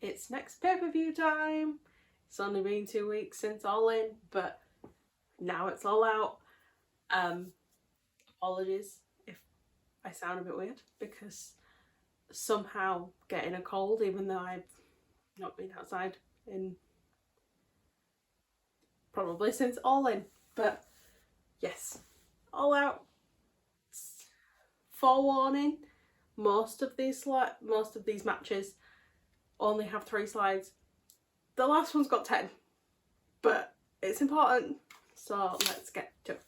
it's next pay-per-view time. It's only been 2 weeks since All In, but now it's All Out. Apologies if I sound a bit weird, because somehow getting a cold, even though I've not been outside in probably since All In. But yes, All Out. Forewarning, most of these matches only have 3 slides. The last one's got 10, but it's important, so let's get to it.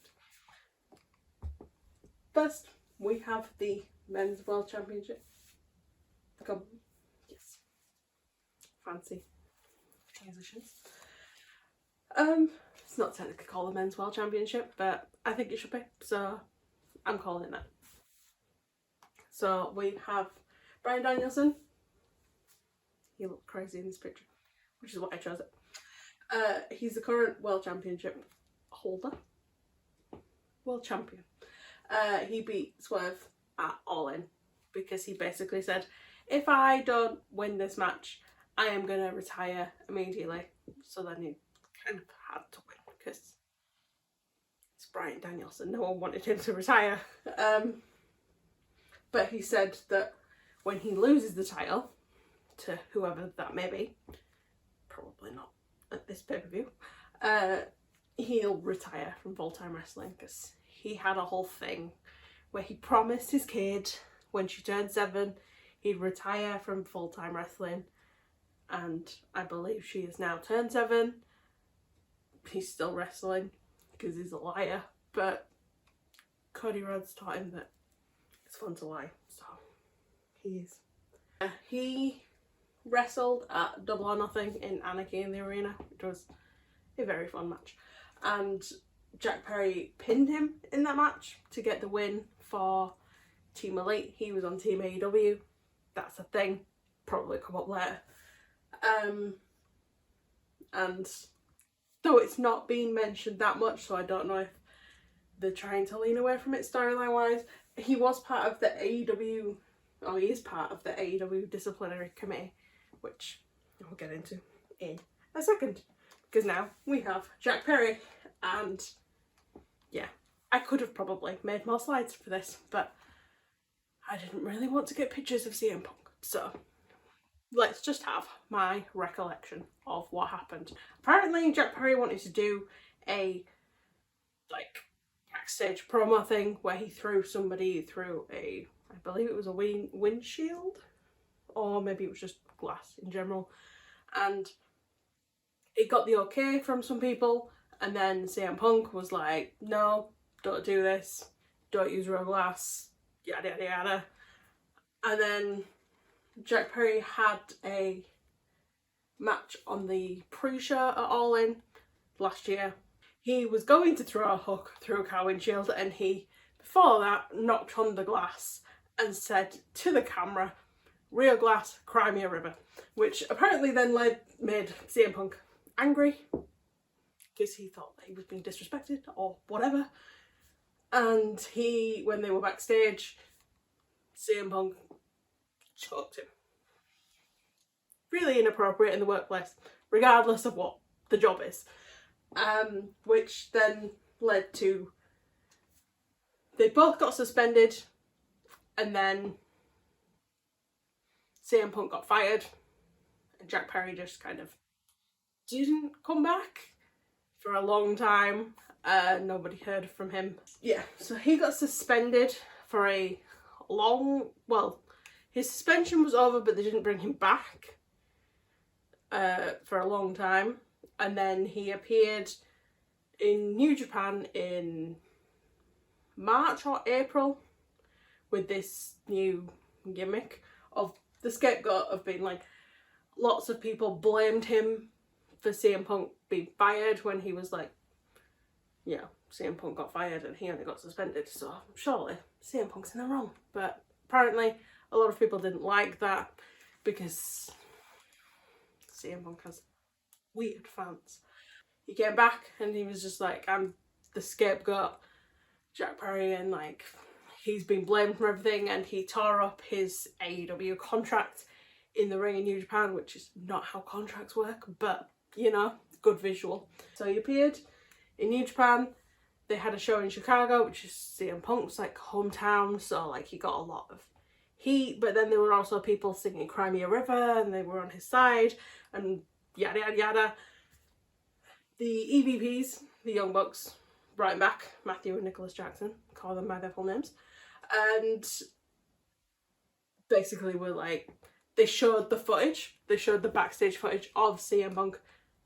First, we have the Men's World Championship. Yes. Fancy transitions. It's not technically called the Men's World Championship, but I think it should be, so I'm calling it that. So we have Bryan Danielson. He looked crazy in this picture, which is why I chose it. He's the current World Championship holder. World Champion. He beat Swerve at All In because he basically said, if I don't win this match, I am going to retire immediately. So then he kind of had to win because it's Bryan Danielson. No one wanted him to retire. But he said that when he loses the title to whoever that may be, probably not at this pay-per-view, he'll retire from full-time wrestling because he had a whole thing where he promised his kid when she turned 7 he'd retire from full-time wrestling, and I believe she has now turned 7. He's still wrestling because he's a liar, but Cody Rhodes taught him that it's fun to lie, so he is. He wrestled at Double or Nothing in Anarchy in the Arena, which was a very fun match, and Jack Perry pinned him in that match to get the win for Team Elite. He was on Team AEW. That's a thing, probably come up later. And though it's not being mentioned that much, so I don't know if they're trying to lean away from it storyline wise, he was part of the AEW, or he is part of the AEW disciplinary committee, which we'll get into in a second, because now we have Jack Perry, and yeah, I could have probably made more slides for this, but I didn't really want to get pictures of CM Punk, so let's just have my recollection of what happened. Apparently Jack Perry wanted to do a backstage promo thing where he threw somebody through I believe it was a windshield, or maybe it was just glass in general, and it got the okay from some people, and then CM Punk was like, no, don't do this, don't use real glass, yada yada yada. And then Jack Perry had a match on the pre-show at All In last year. He was going to throw a hook through a car windshield, and he, before that, knocked on the glass and said to the camera, real glass, cry me a river, which apparently then made CM Punk angry because he thought that he was being disrespected or whatever. And when they were backstage, CM Punk choked him. Really inappropriate in the workplace, regardless of what the job is. Which then led to, they both got suspended, and then CM Punk got fired, and Jack Perry just kind of didn't come back for a long time. Nobody heard from him. Yeah, so he got suspended for a long, well, his suspension was over, but they didn't bring him back for a long time. And then he appeared in New Japan in March or April with this new gimmick of the scapegoat of being like, lots of people blamed him for CM Punk being fired when he was like, yeah, CM Punk got fired and he only got suspended, so surely CM Punk's in the wrong. But apparently a lot of people didn't like that because CM Punk has weird fans. He came back and he was just like, I'm the scapegoat, Jack Perry, and like he's been blamed for everything, and he tore up his AEW contract. in the ring in New Japan, which is not how contracts work, but you know, good visual. So he appeared in New Japan. They had a show in Chicago, which is CM Punk's like hometown, so like he got a lot of heat, but then there were also people singing Cry Me a River and they were on his side and yada yada yada. The EVPs, the Young Bucks, brought him back, Matthew and Nicholas Jackson, call them by their full names, and basically were like, they showed the footage, they showed the backstage footage of CM Punk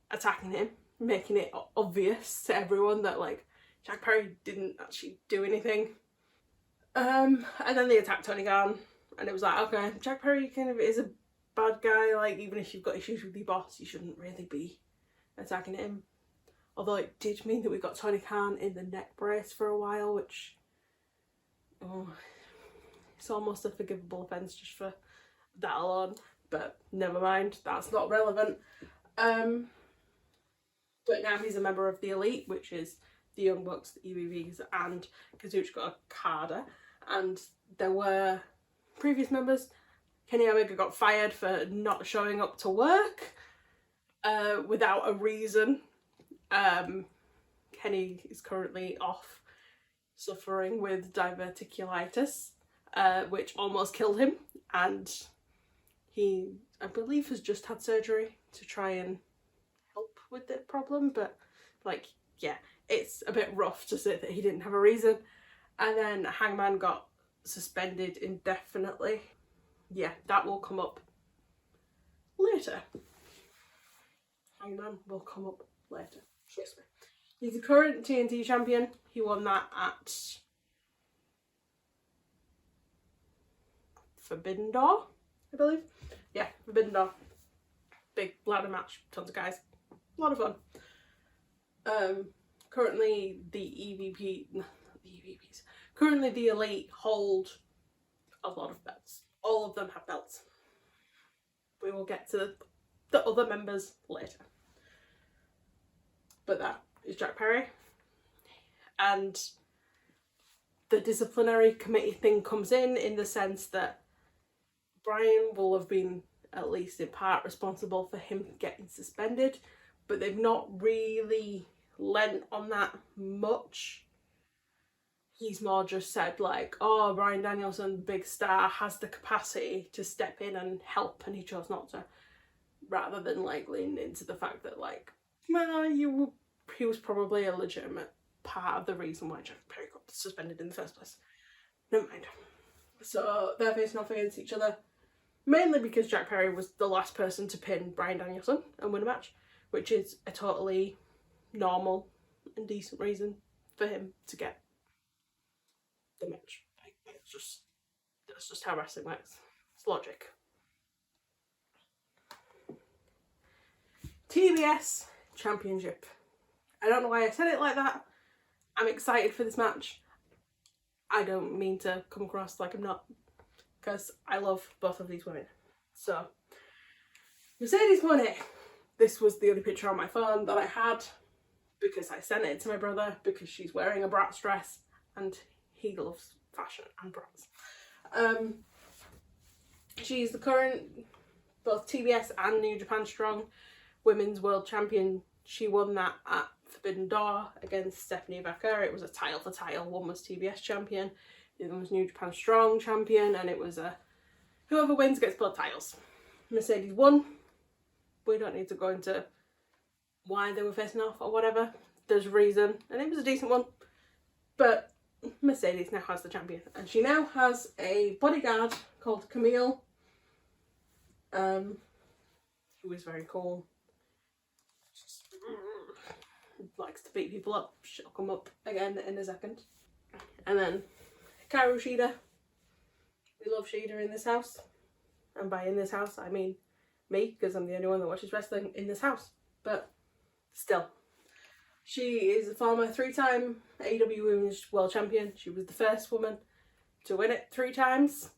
attacking him, making it obvious to everyone that like Jack Perry didn't actually do anything. And then they attacked Tony Khan, and it was like, okay, Jack Perry kind of is a bad guy, like even if you've got issues with your boss, you shouldn't really be attacking him. Although it did mean that we got Tony Khan in the neck brace for a while, which, oh, it's almost a forgivable offence just for that alone, but never mind, that's not relevant. But now he's a member of the Elite, which is the Young Bucks, the EVPs, and Kazuchika Okada. And there were previous members. Kenny Omega got fired for not showing up to work without a reason. Kenny is currently off suffering with diverticulitis, which almost killed him, and he, I believe, has just had surgery to try and help with the problem, but like, yeah, it's a bit rough to say that he didn't have a reason. And then Hangman got suspended indefinitely. Yeah, that will come up later. Hangman will come up later, trust me. He's the current TNT champion. He won that at Forbidden Door, I believe. Yeah, Forbidden Door. Big ladder match, tons of guys. A lot of fun. Currently the EVPs. Currently the Elite hold a lot of belts. All of them have belts. We will get to the other members later. But that is Jack Perry. And the disciplinary committee thing comes in the sense that Brian will have been at least in part responsible for him getting suspended, but they've not really lent on that much. He's more just said like, oh, Bryan Danielson, big star, has the capacity to step in and help, and he chose not to, rather than like leaning into the fact that like, well, he was probably a legitimate part of the reason why Jack Perry got suspended in the first place. Never mind. So they're facing off against each other, mainly because Jack Perry was the last person to pin Bryan Danielson and win a match, which is a totally normal and decent reason for him to get the match. Like, that's just how wrestling works. It's logic. TBS Championship. I don't know why I said it like that. I'm excited for this match. I don't mean to come across like I'm not, because I love both of these women. So, Mercedes won it. This was the only picture on my phone that I had because I sent it to my brother because she's wearing a Bratz dress and he loves fashion and Bratz. She's the current both TBS and New Japan Strong Women's World Champion. She won that at Forbidden Door against Stephanie Vaquer. It was a title for title. One was TBS champion, the other was New Japan Strong champion, and it was a whoever wins gets both titles. Mercedes won. We don't need to go into why they were facing off or whatever. There's a reason, and it was a decent one. But Mercedes now has the champion, and she now has a bodyguard called Camille, who is very cool. Likes to beat people up. She'll come up again in a second. And then Kaoru Shida. We love Shida in this house. And by in this house, I mean me, because I'm the only one that watches wrestling in this house. But still. She is a former 3-time AEW Women's World Champion. She was the first woman to win it 3 times.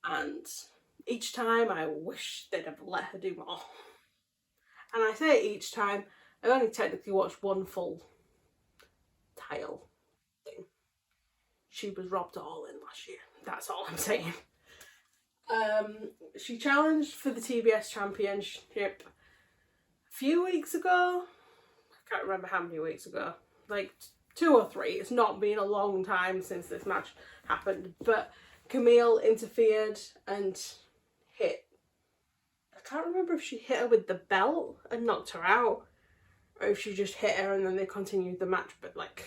And each time I wish they'd have let her do more. And I say each time, I've only technically watched one full title thing. She was robbed all in last year. That's all I'm saying. She challenged for the TBS Championship a few weeks ago. I can't remember how many weeks ago. Like 2 or 3. It's not been a long time since this match happened. But Camille interfered and hit. I can't remember if she hit her with the belt and knocked her out, or if she just hit her and then they continued the match. But like,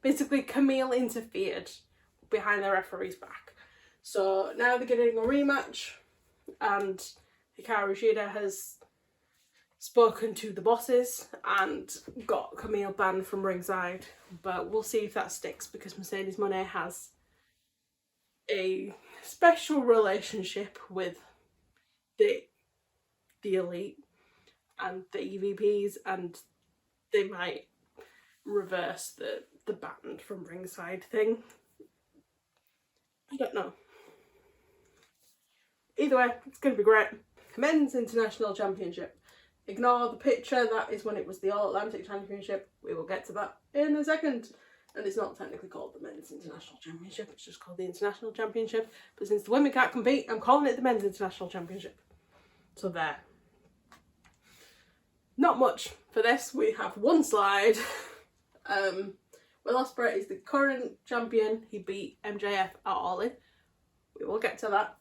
basically Camille interfered behind the referee's back. So now they're getting a rematch, and Hikaru Shida has spoken to the bosses and got Camille banned from ringside. But we'll see if that sticks, because Mercedes Moné has a special relationship with the Elite and the EVPs, and they might reverse the banned from ringside thing. I don't know. Either way, it's going to be great. Men's International Championship. Ignore the picture, that is when it was the All Atlantic Championship. We will get to that in a second. And it's not technically called the Men's International Championship, it's just called the International Championship. But since the women can't compete, I'm calling it the Men's International Championship. So there. Not much for this. We have one slide. Will Ospreay is the current champion. He beat MJF at All In. We will get to that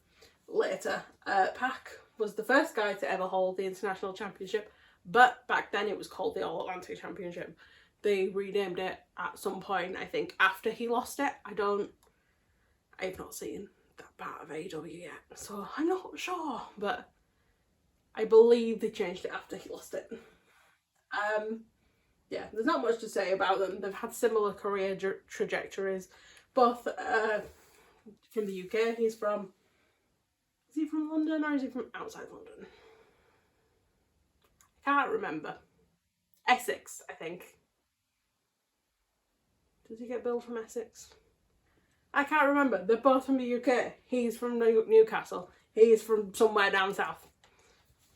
later. Pac was the first guy to ever hold the International Championship, but back then it was called the All Atlantic Championship. They renamed it at some point, I think, after he lost it. I've not seen that part of AEW yet, so I'm not sure, but I believe they changed it after he lost it. Yeah, there's not much to say about them. They've had similar career trajectories. Both from the UK. Is he from London or is he from outside London? I can't remember. Essex, I think. Does he get billed from Essex? I can't remember. They're both from the UK. He's from Newcastle. He's from somewhere down south.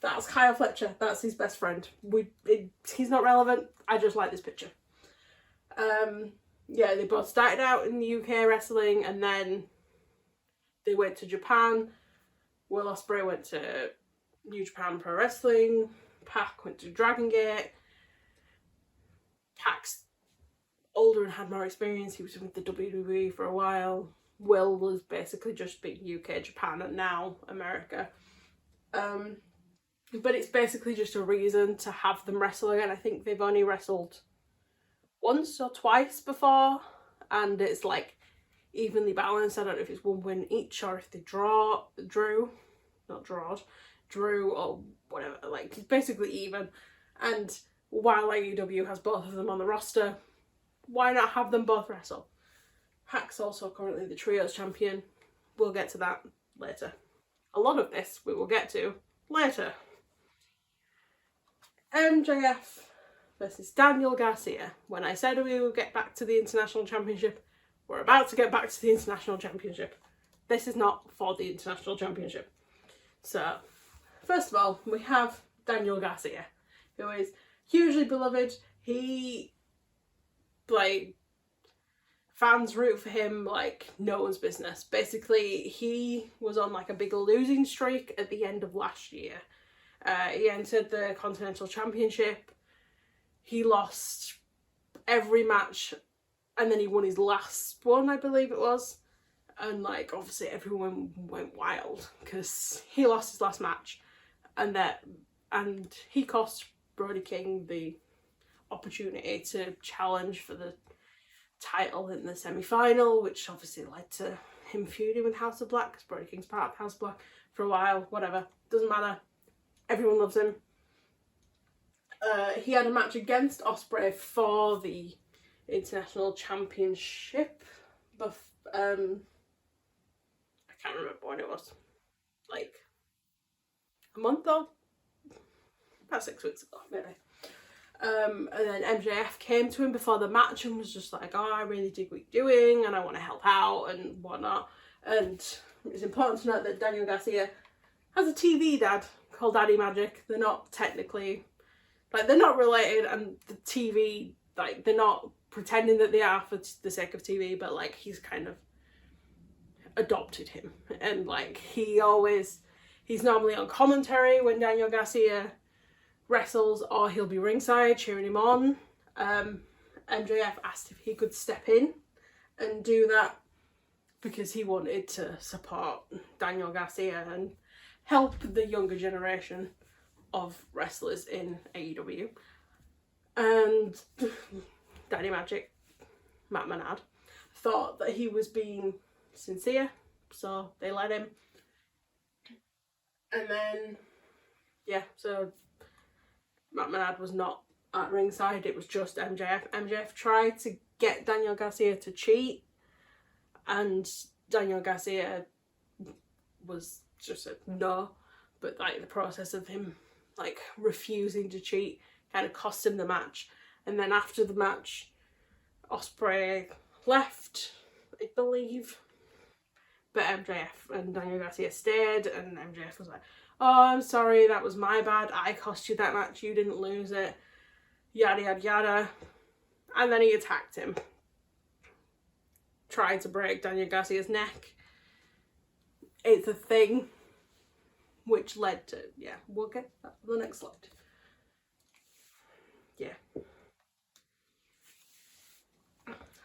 That's Kyle Fletcher. That's his best friend. He's not relevant. I just like this picture. Yeah, they both started out in the UK wrestling, and then they went to Japan. Will Ospreay went to New Japan Pro Wrestling. Pac went to Dragon Gate. Pac's older and had more experience. He was with the WWE for a while. Will was basically just been UK, Japan, and now America. But it's basically just a reason to have them wrestle again. I think they've only wrestled once or twice before, and it's like evenly balanced. I don't know if it's one win each or if they drew or whatever. Like, it's basically even. And while AEW has both of them on the roster, why not have them both wrestle? Pac's also currently the Trios champion. We'll get to that later. A lot of this we will get to later. MJF versus Daniel Garcia. When I said we would get back to the International Championship, we're about to get back to the International Championship. This is not for the International Championship. So, first of all, we have Daniel Garcia, who is hugely beloved. Fans root for him like no one's business. Basically, he was on like a big losing streak at the end of last year. He entered the Continental Championship. He lost every match, and then he won his last one, I believe it was. And like, obviously everyone went wild because he lost his last match, and he cost Brody King the opportunity to challenge for the title in the semi-final, which obviously led to him feuding with House of Black, because Brody King's part of House of Black for a while. Whatever, doesn't matter. Everyone loves him. He had a match against Ospreay for the International Championship. But I can't remember when it was. Like a month or about 6 weeks ago, maybe. And then MJF came to him before the match and was just like, "Oh, I really dig what you're doing and I want to help out and whatnot." And it's important to note that Daniel Garcia has a TV dad called Daddy Magic. They're not technically, like, they're not related, and the TV, like, they're not pretending that they are for the sake of TV, but like, he's kind of adopted him. And like he's normally on commentary when Daniel Garcia wrestles, or he'll be ringside cheering him on. MJF asked if he could step in and do that because he wanted to support Daniel Garcia and help the younger generation of wrestlers in AEW. And Daddy Magic, Matt Menard, thought that he was being sincere, so they let him. And then, yeah, so Matt Menard was not at ringside, it was just MJF. MJF tried to get Daniel Garcia to cheat, and Daniel Garcia was just a no, but like the process of him like refusing to cheat kind of cost him the match. And then after the match, Ospreay left, I believe, but MJF and Daniel Garcia stayed, and MJF was like, oh, I'm sorry, that was my bad, I cost you that match, you didn't lose it, yada yada yada. And then he attacked him, tried to break Daniel Garcia's neck. It's a thing, which led to, yeah, we'll get that for the next slide. Yeah.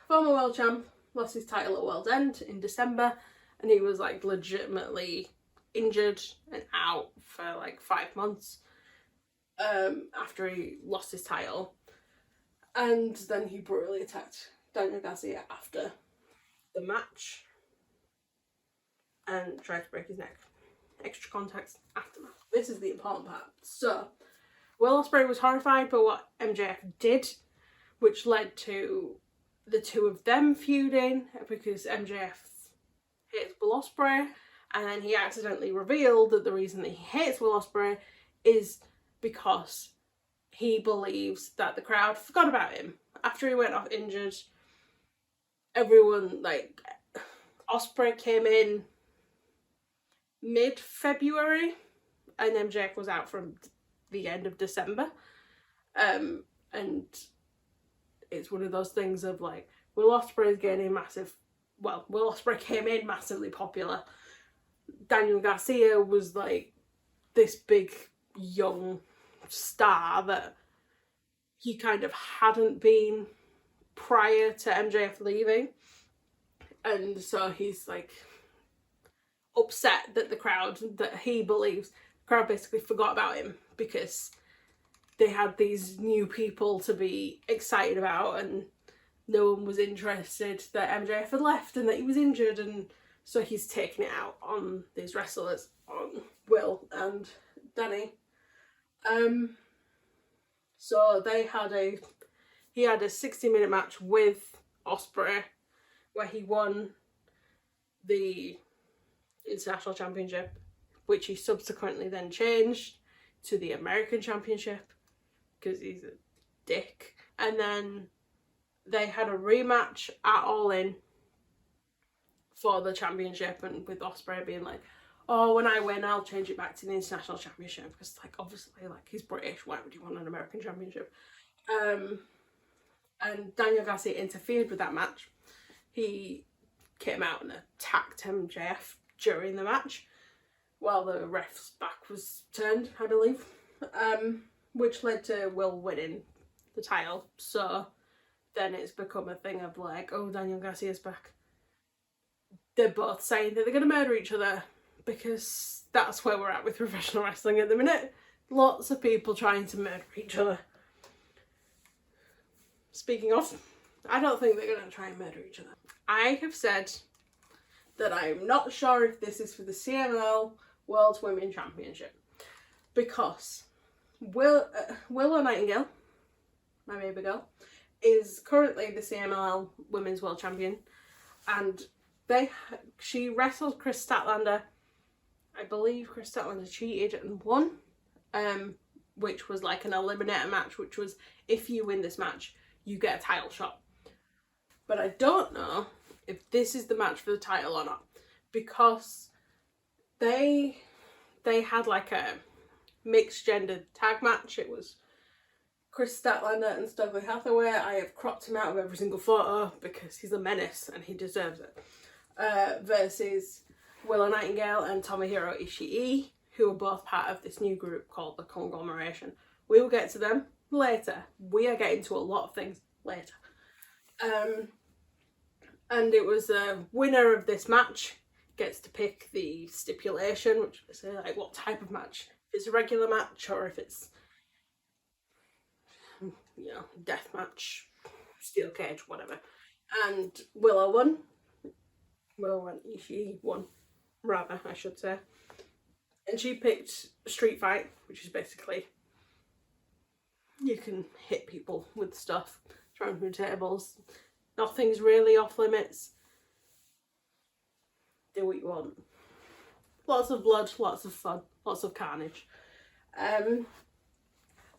Former world champ lost his title at World's End in December, and he was like legitimately injured and out for like 5 months after he lost his title. And then he brutally attacked Daniel Garcia after the match and tried to break his neck. Extra context, aftermath. This is the important part. So, Will Ospreay was horrified by what MJF did, which led to the two of them feuding because MJF hates Will Ospreay, and then he accidentally revealed that the reason that he hates Will Ospreay is because he believes that the crowd forgot about him. After he went off injured, everyone, like, Ospreay came in mid-February and MJF was out from the end of December. And it's one of those things of like, Will Ospreay's getting Will Ospreay came in massively popular. Daniel Garcia was like this big young star that he kind of hadn't been prior to MJF leaving. And so he's like upset that the crowd, that he believes the crowd basically forgot about him because they had these new people to be excited about and no one was interested that MJF had left and that he was injured, and so he's taking it out on these wrestlers, on Will and Danny. So he had a 60-minute match with Ospreay where he won the International Championship, which he subsequently then changed to the American Championship because he's a dick. And then they had a rematch at All In for the championship, and with Ospreay being like, oh, when I win I'll change it back to the International Championship, because like obviously like he's British, why would you want an American Championship? And Daniel Garcia interfered with that match. He came out and attacked MJF during the match while the ref's back was turned, I believe, which led to Will winning the title. So then it's become a thing of like, oh, Daniel Garcia's back. They're both saying that they're going to murder each other because that's where we're at with professional wrestling at the minute. Lots of people trying to murder each other. Speaking of, I don't think they're going to try and murder each other. I have said that I'm not sure if this is for the CMLL World Women's Championship because Willow Nightingale, my baby girl, is currently the CMLL Women's World Champion, and she wrestled Chris Statlander. I believe Chris Statlander cheated and won, which was like an eliminator match, which was if you win this match, you get a title shot. But I don't know if this is the match for the title or not, because they had like a mixed gender tag match. It was Chris Statlander and Stokely Hathaway. I have cropped him out of every single photo because he's a menace and he deserves it. versus Willow Nightingale and Tomohiro Ishii, who are both part of this new group called the Conglomeration. We will get to them later. We are getting to a lot of things later. And it was the winner of this match gets to pick the stipulation, which is like what type of match. If it's a regular match or if it's, you know, death match, steel cage, whatever. And Willow won. Ishii won, rather, I should say. And she picked Street Fight, which is basically you can hit people with stuff, throw them through tables. Nothing's really off limits. Do what you want. Lots of blood, lots of fun, lots of carnage.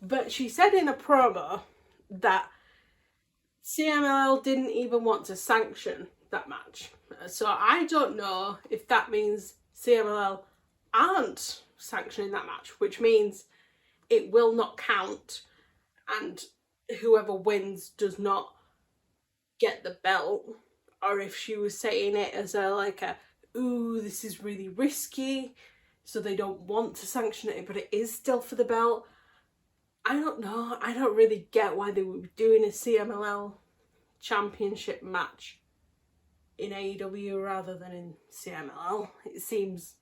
But she said in a promo that CMLL didn't even want to sanction that match. So I don't know if that means CMLL aren't sanctioning that match, which means it will not count and whoever wins does not get the belt, or if she was saying it as ooh, this is really risky, so they don't want to sanction it, but it is still for the belt. I don't know. I don't really get why they would be doing a CMLL championship match in AEW rather than in CMLL. It seems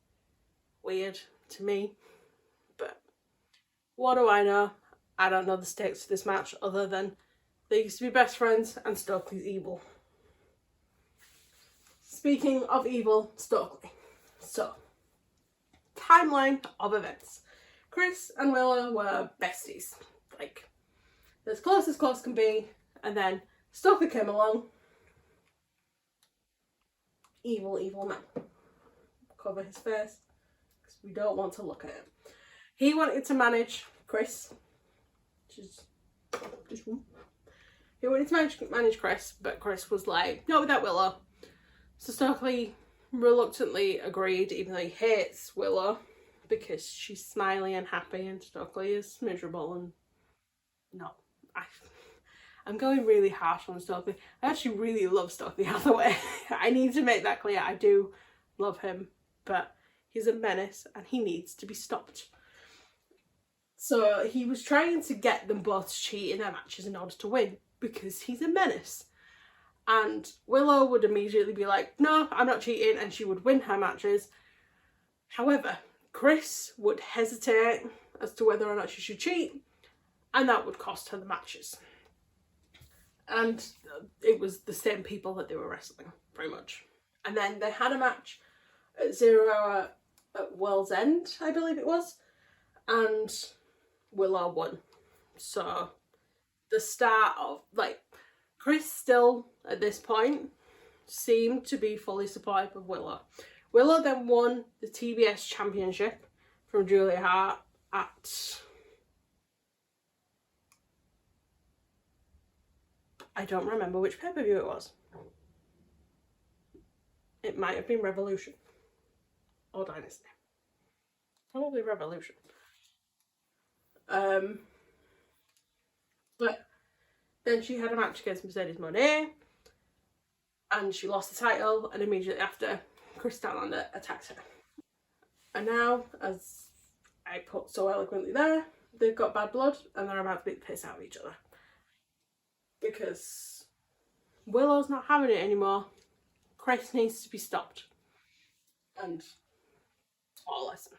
weird to me, but what do I know? I don't know the stakes for this match other than they used to be best friends and Stokely's evil. Speaking of evil, Stokely. So, timeline of events. Chris and Willow were besties. Like, as close can be. And then Stokely came along. Evil man. Cover his face, because we don't want to look at him. He wanted to manage Chris. Just one. He wanted to manage Chris, but Chris was like, not without Willow. So Stokely reluctantly agreed, even though he hates Willow, because she's smiley and happy and Stokely is miserable and not. I'm going really harsh on Stokely. I actually really love Stokely Hathaway. I need to make that clear. I do love him, but he's a menace and he needs to be stopped. So he was trying to get them both to cheat in their matches in order to win, because he's a menace. And Willow would immediately be like, no, I'm not cheating, and she would win her matches. However, Chris would hesitate as to whether or not she should cheat, and that would cost her the matches. And it was the same people that they were wrestling, pretty much. And then they had a match at 0 Hour at World's End, I believe it was, and Willow won. So the start of, like, Chris still, at this point, seemed to be fully supportive of Willow. Willow then won the TBS Championship from Julia Hart at... I don't remember which pay-per-view it was. It might have been Revolution. Or Dynasty. Probably Revolution. But then she had a match against Mercedes Moné, and she lost the title, and immediately after, Chris Statlander attacked her. And now, as I put so eloquently there, they've got bad blood, and they're about to beat the piss out of each other. Because Willow's not having it anymore. Chris needs to be stopped. And all listen.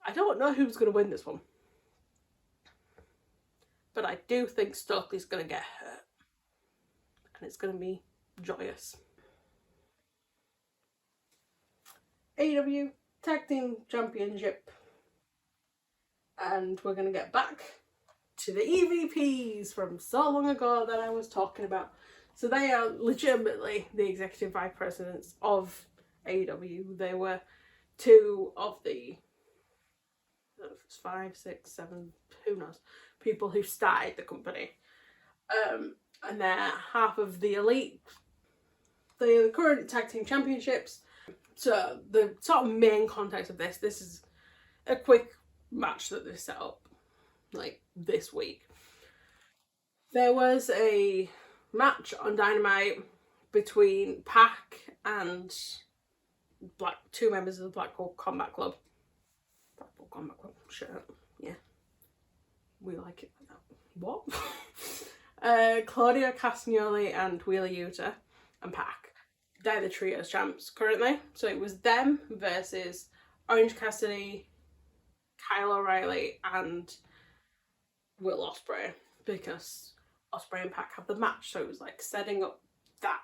I don't know who's going to win this one. But I do think Stokely's going to get hurt. And it's going to be joyous. AEW Tag Team Championship. And we're going to get back to the EVPs from so long ago that I was talking about. So they are legitimately the executive vice presidents of AEW. They were two of the 5, 6, 7, who knows, people who started the company. And they're half of the elite, the current tag team championships. So the sort of main context of this is a quick match that they set up like this week. There was a match on Dynamite between Pac and two members of the Blackpool Combat Club. Blackpool Combat Club, sure, yeah. We like it like that. What? Claudio Castagnoli and Wheeler Yuta and Pac. They're the trios champs currently. So it was them versus Orange Cassidy, Kyle O'Reilly and Will Ospreay, because Ospreay and Pac have the match, so it was like setting up that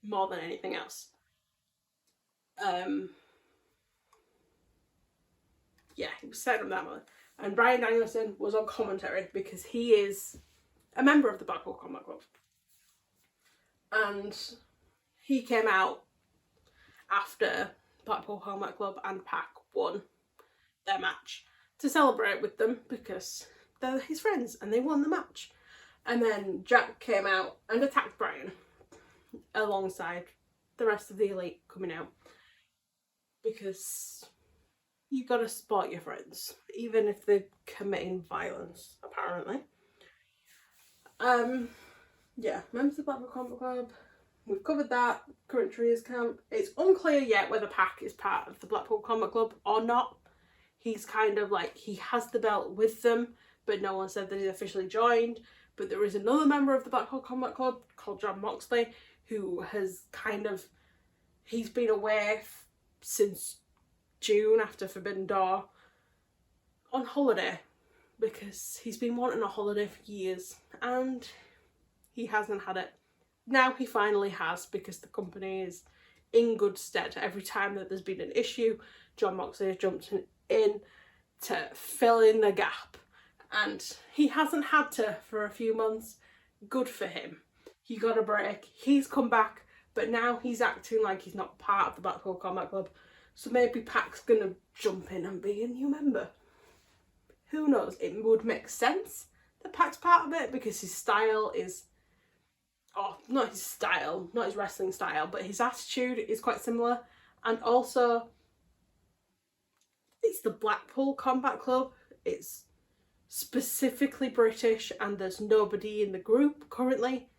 more than anything else. Yeah, he was setting up that more. And Bryan Danielson was on commentary because he is a member of the Blackpool Combat Club. And he came out after Blackpool Combat Club and Pac won their match to celebrate with them because they're his friends and they won the match. And then Jack came out and attacked Bryan alongside the rest of the Elite coming out, because you gotta support your friends even if they're committing violence, apparently. Yeah, members of the Blackpool Combat Club, we've covered that. Current trios camp. It's unclear yet whether Pac is part of the Blackpool Combat Club or not. He's kind of like, he has the belt with them, but no one said that he's officially joined. But there is another member of the Blackpool Combat Club called Jon Moxley who has kind of, he's been away since June after Forbidden Door on holiday, because he's been wanting a holiday for years and he hasn't had it. Now he finally has, because the company is in good stead. Every time that there's been an issue, Jon Moxley has jumped in to fill in the gap, and he hasn't had to for a few months. Good for him. He got a break, he's come back, but now he's acting like he's not part of the Blackpool Combat Club. So maybe Pac's gonna jump in and be a new member. Who knows? It would make sense that Pac's part of it, because his style is, oh, not his style, not his wrestling style, but his attitude is quite similar. And also, it's the Blackpool Combat Club. It's specifically British, and there's nobody in the group currently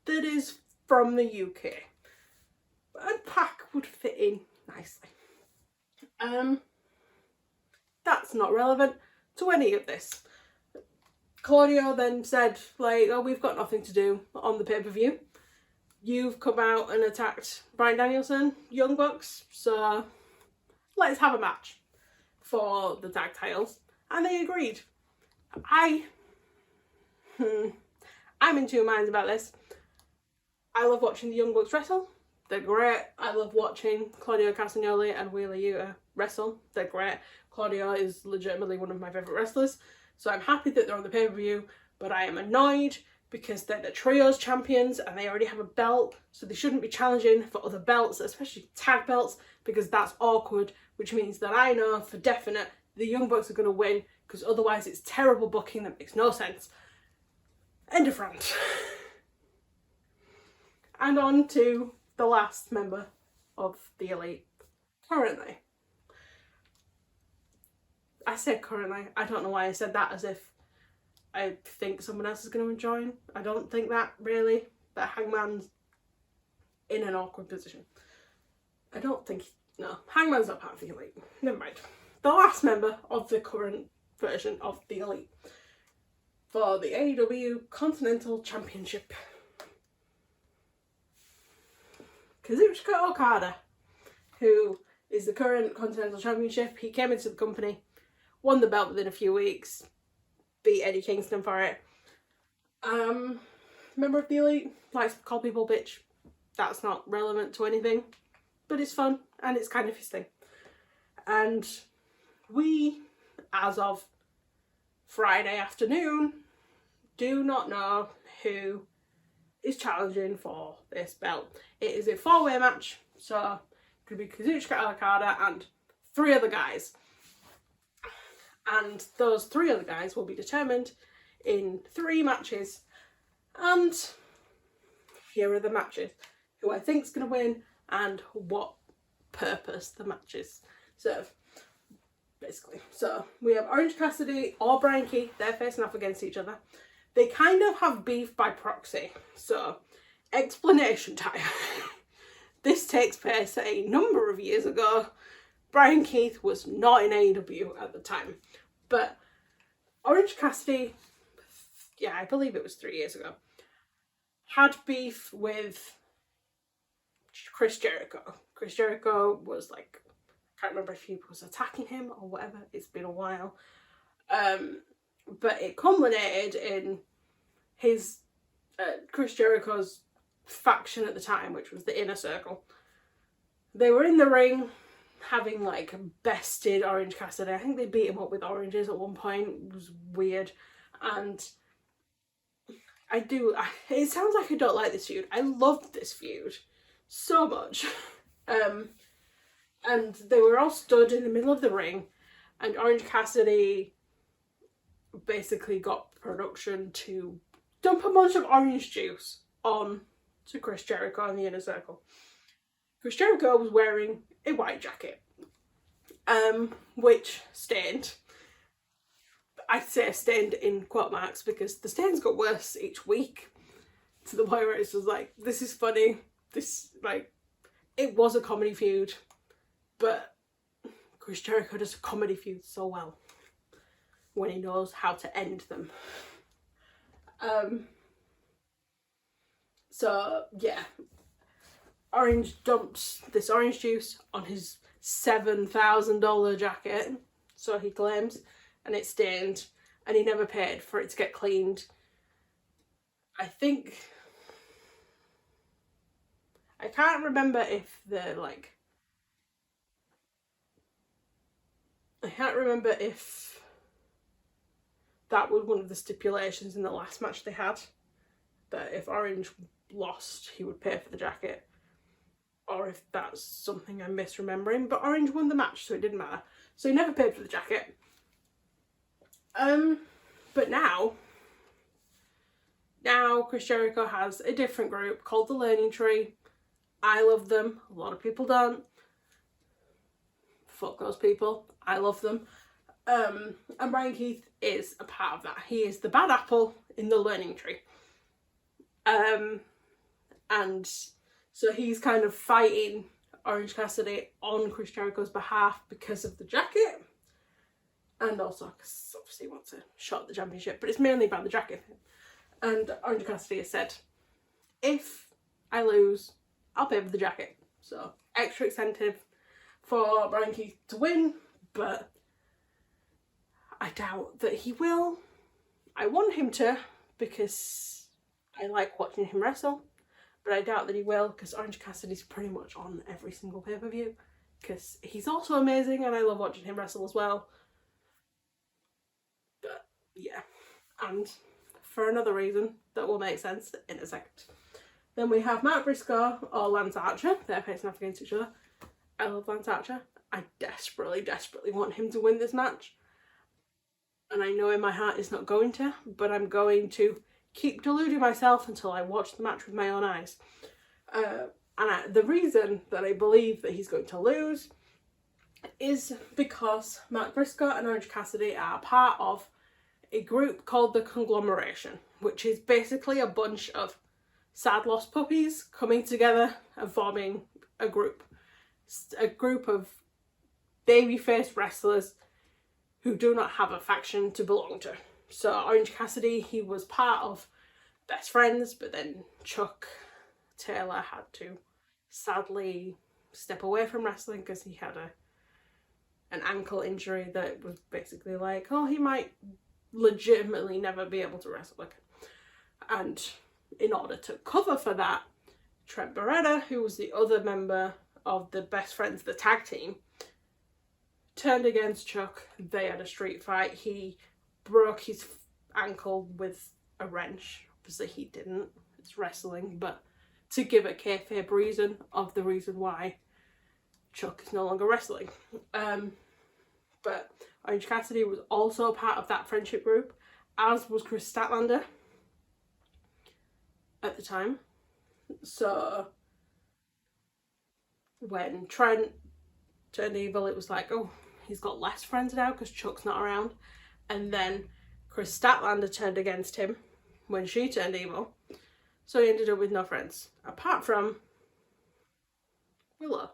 that is from the UK. And Pac would fit in nicely. That's not relevant to any of this. Claudio then said, like, oh, we've got nothing to do on the pay-per-view. You've come out and attacked Bryan Danielson, Young Bucks, so let's have a match for the tag titles. And they agreed. I'm in two minds about this. I love watching the Young Bucks wrestle. They're great. I love watching Claudio Castagnoli and Wheeler Yuta wrestle. They're great. Claudio is legitimately one of my favourite wrestlers. So I'm happy that they're on the pay-per-view, but I am annoyed because they're the trios champions and they already have a belt, so they shouldn't be challenging for other belts, especially tag belts, because that's awkward, which means that I know for definite the Young Bucks are going to win, because otherwise it's terrible booking that makes no sense. End of rant. And on to the last member of the Elite currently. I said currently, I don't know why I said that as if I think someone else is going to join. I don't think that really, but Hangman's in an awkward position. I don't think, no, Hangman's not part of the Elite. Never mind. The last member of the current version of the Elite for the AEW Continental Championship. Kazuchika Okada, who is the current Continental Championship. He came into the company, won the belt within a few weeks, beat Eddie Kingston for it. Member of the Elite, likes to call people bitch. That's not relevant to anything, but it's fun and it's kind of his thing. And we, as of Friday afternoon, do not know who is challenging for this belt. It is a 4-way match, so it could be Kazuchika Okada and 3 other guys. And those 3 other guys will be determined in 3 matches. And here are the matches. Who I think is going to win and what purpose the matches serve, basically. So we have Orange Cassidy or Brian Keith. They're facing off against each other. They kind of have beef by proxy. So explanation time. This takes place a number of years ago. Brian Keith was not in AEW at the time, but Orange Cassidy, yeah, I believe it was 3 years ago, had beef with Chris Jericho. Chris Jericho was like, I can't remember if he was attacking him or whatever, it's been a while. But it culminated in his, Chris Jericho's faction at the time, which was the Inner Circle. They were in the ring having like bested Orange Cassidy. I think they beat him up with oranges at one point. It was weird. And it sounds like I don't like this feud. I loved this feud so much. And they were all stood in the middle of the ring, and Orange Cassidy basically got production to dump a bunch of orange juice on to Chris Jericho in the Inner Circle. Chris Jericho was wearing a white jacket, which stained. I'd say stained in quote marks because the stains got worse each week to the point where it's just like, this is funny. This, like, it was a comedy feud, but Chris Jericho does a comedy feud so well when he knows how to end them. So yeah, Orange dumps this orange juice on his $7,000 jacket, so he claims, and it's stained, and he never paid for it to get cleaned. I can't remember if that was one of the stipulations in the last match they had, that if Orange lost, he would pay for the jacket, or if that's something I'm misremembering, but Orange won the match, so it didn't matter. So he never paid for the jacket. But now Chris Jericho has a different group called the Learning Tree. I love them. A lot of people don't. Fuck those people. I love them. And Brian Keith is a part of that. He is the bad apple in the Learning Tree. And so he's kind of fighting Orange Cassidy on Chris Jericho's behalf because of the jacket. And also because obviously he wants a shot at the championship. But it's mainly about the jacket. And Orange Cassidy has said, if I lose, I'll pay for the jacket. So extra incentive for Brian Keith to win, but I doubt that he will. I want him to because I like watching him wrestle, but I doubt that he will because Orange Cassidy's pretty much on every single pay-per-view because he's also amazing and I love watching him wrestle as well. But yeah, and for another reason that will make sense in a second. Then we have Matt Briscoe or Lance Archer. They're facing off against each other. I love Lance Archer. I desperately, desperately want him to win this match. And I know in my heart he's not going to, but I'm going to keep deluding myself until I watch the match with my own eyes. The reason that I believe that he's going to lose is because Matt Briscoe and Orange Cassidy are part of a group called the Conglomeration, which is basically a bunch of sad lost puppies coming together and forming a group of babyface wrestlers who do not have a faction to belong to. So Orange Cassidy, he was part of Best Friends, but then Chuck Taylor had to sadly step away from wrestling because he had an ankle injury that was basically like, oh, he might legitimately never be able to wrestle again. And in order to cover for that, Trent Beretta, who was the other member of the Best Friends, the tag team, turned against Chuck. They had a street fight. He broke his ankle with a wrench. Obviously he didn't. It's wrestling, but to give a kayfabe reason of the reason why Chuck is no longer wrestling. But Orange Cassidy was also part of that friendship group, as was Chris Statlander at the time. So when Trent turned evil, it was like, oh, he's got less friends now because Chuck's not around. And then Chris Statlander turned against him when she turned evil. So he ended up with no friends, apart from Willow,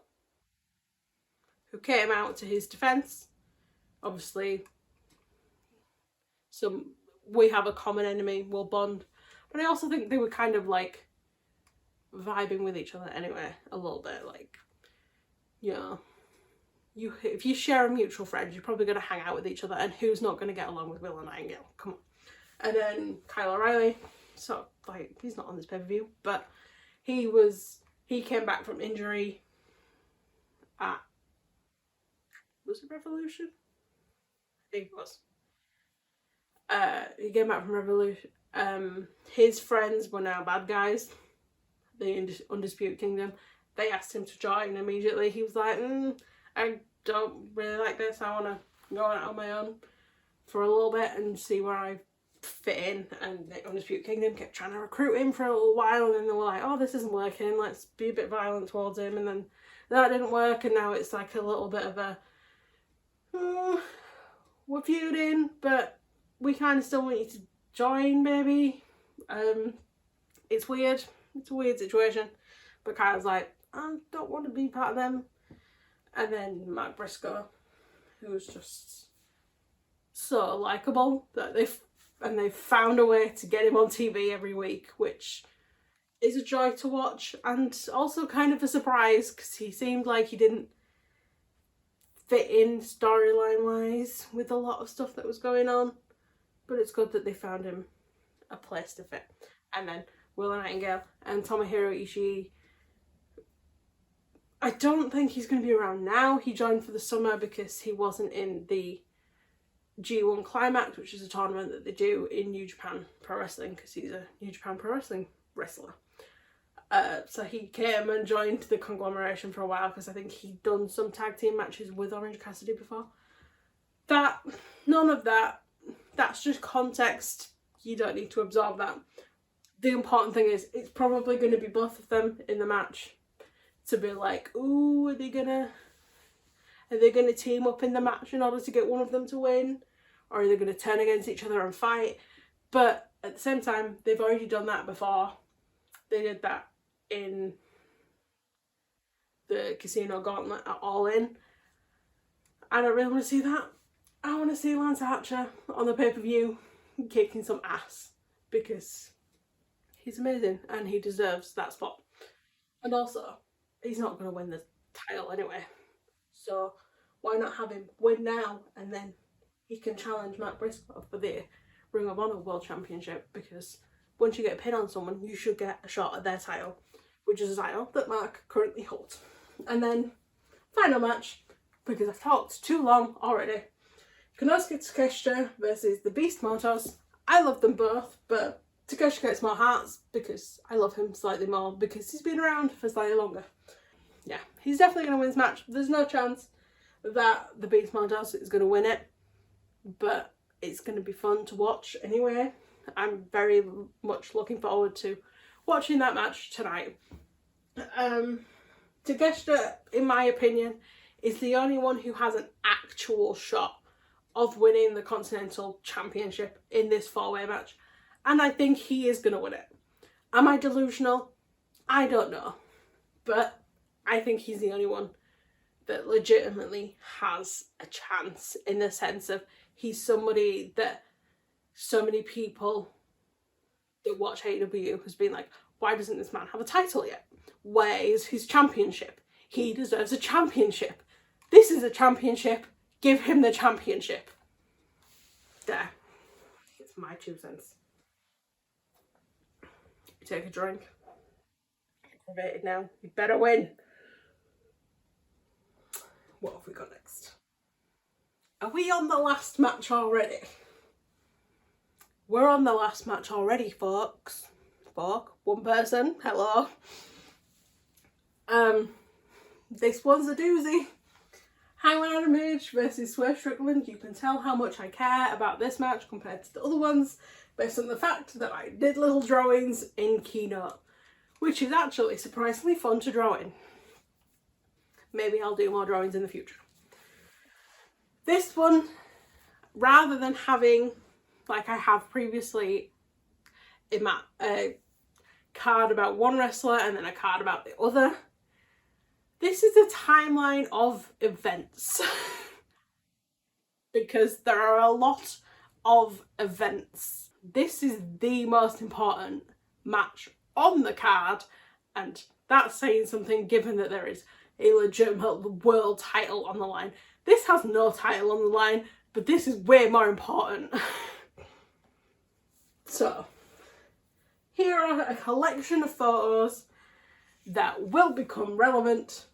who came out to his defence. Obviously, we have a common enemy, we'll bond. But I also think they were kind of like vibing with each other anyway, a little bit. Like, you know, if you share a mutual friend, you're probably going to hang out with each other, and who's not going to get along with Willow Nightingale? Come on. And then Kyle O'Reilly, so like, he's not on this pay-per-view, but he came back from injury at, was it Revolution? I think it was. He came back from Revolution. His friends were now bad guys, the Undisputed Kingdom. They asked him to join immediately. He was like, I don't really like this. I want to go out on my own for a little bit and see where I fit in. And the Undisputed Kingdom kept trying to recruit him for a little while, and then they were like, oh, this isn't working, let's be a bit violent towards him. And then that didn't work, and now it's like a little bit of a, we're feuding, but we kind of still want you to join, maybe. It's weird. It's a weird situation. But Kyle's like, I don't want to be part of them. And then Matt Briscoe, who's just so likeable that they've found a way to get him on TV every week, which is a joy to watch, and also kind of a surprise because he seemed like he didn't fit in storyline wise with a lot of stuff that was going on. But it's good that they found him a place to fit. And then Willow Nightingale and Tomohiro Ishii. I don't think he's going to be around now. He joined for the summer because he wasn't in the G1 Climax, which is a tournament that they do in New Japan Pro Wrestling, because he's a New Japan Pro Wrestling wrestler. So he came and joined the conglomeration for a while because I think he'd done some tag team matches with Orange Cassidy before. None of that. That's just context. You don't need to absorb that. The important thing is it's probably going to be both of them in the match to be like, ooh, are they gonna team up in the match in order to get one of them to win? Or are they going to turn against each other and fight? But at the same time, they've already done that before. They did that in the Casino Gauntlet at All In. I don't really want to see that. I want to see Lance Archer on the pay-per-view kicking some ass, because he's amazing and he deserves that spot. And also, he's not going to win the title anyway. So why not have him win now, and then he can challenge Matt Briscoe for the Ring of Honor World Championship, because once you get a pin on someone, you should get a shot at their title, which is a title that Mark currently holds. And then, final match, because I've talked too long already. Konosuke Takeshita versus the Beast Motors. I love them both, but Takeshita gets more hearts because I love him slightly more because he's been around for slightly longer. Yeah, he's definitely going to win this match. There's no chance that the Beast Motors is going to win it, but it's going to be fun to watch anyway. I'm very much looking forward to watching that match tonight. Takeshita, in my opinion, is the only one who has an actual shot of winning the Continental Championship in this four-way match. And I think he is going to win it. Am I delusional? I don't know. But I think he's the only one that legitimately has a chance, in the sense of he's somebody that so many people that watch AEW has been like, why doesn't this man have a title yet? Where is his championship? He deserves a championship. This is a championship. Give him the championship. There. It's my 2 cents. Take a drink. Aggravated now. You better win. What have we got next? Are we on the last match already? We're on the last match already, folks. One person. Hello. This one's a doozy. Hangman Adam Page versus Swerve Strickland. You can tell how much I care about this match compared to the other ones based on the fact that I did little drawings in Keynote, which is actually surprisingly fun to draw in. Maybe I'll do more drawings in the future. This one, rather than having, like I have previously, in card about one wrestler and then a card about the other. This is a timeline of events because there are a lot of events. This is the most important match on the card, and that's saying something given that there is a legitimate world title on the line. This has no title on the line, but this is way more important. So, here are a collection of photos that will become relevant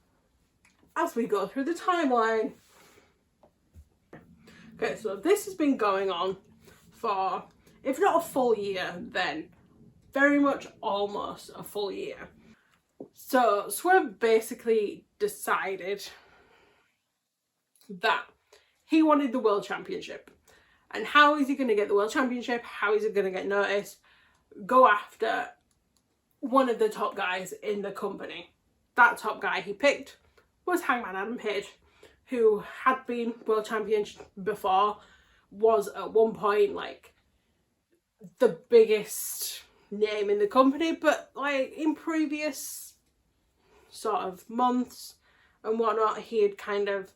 as we go through the timeline. Okay, so this has been going on for, if not a full year, then very much almost a full year. So Swerve basically decided that he wanted the World Championship. And how is he going to get the World Championship? How is he going to get noticed? Go after one of the top guys in the company. That top guy he picked was Hangman Adam Page, who had been World Champion before, was at one point like the biggest name in the company, but like in previous sort of months and whatnot, he had kind of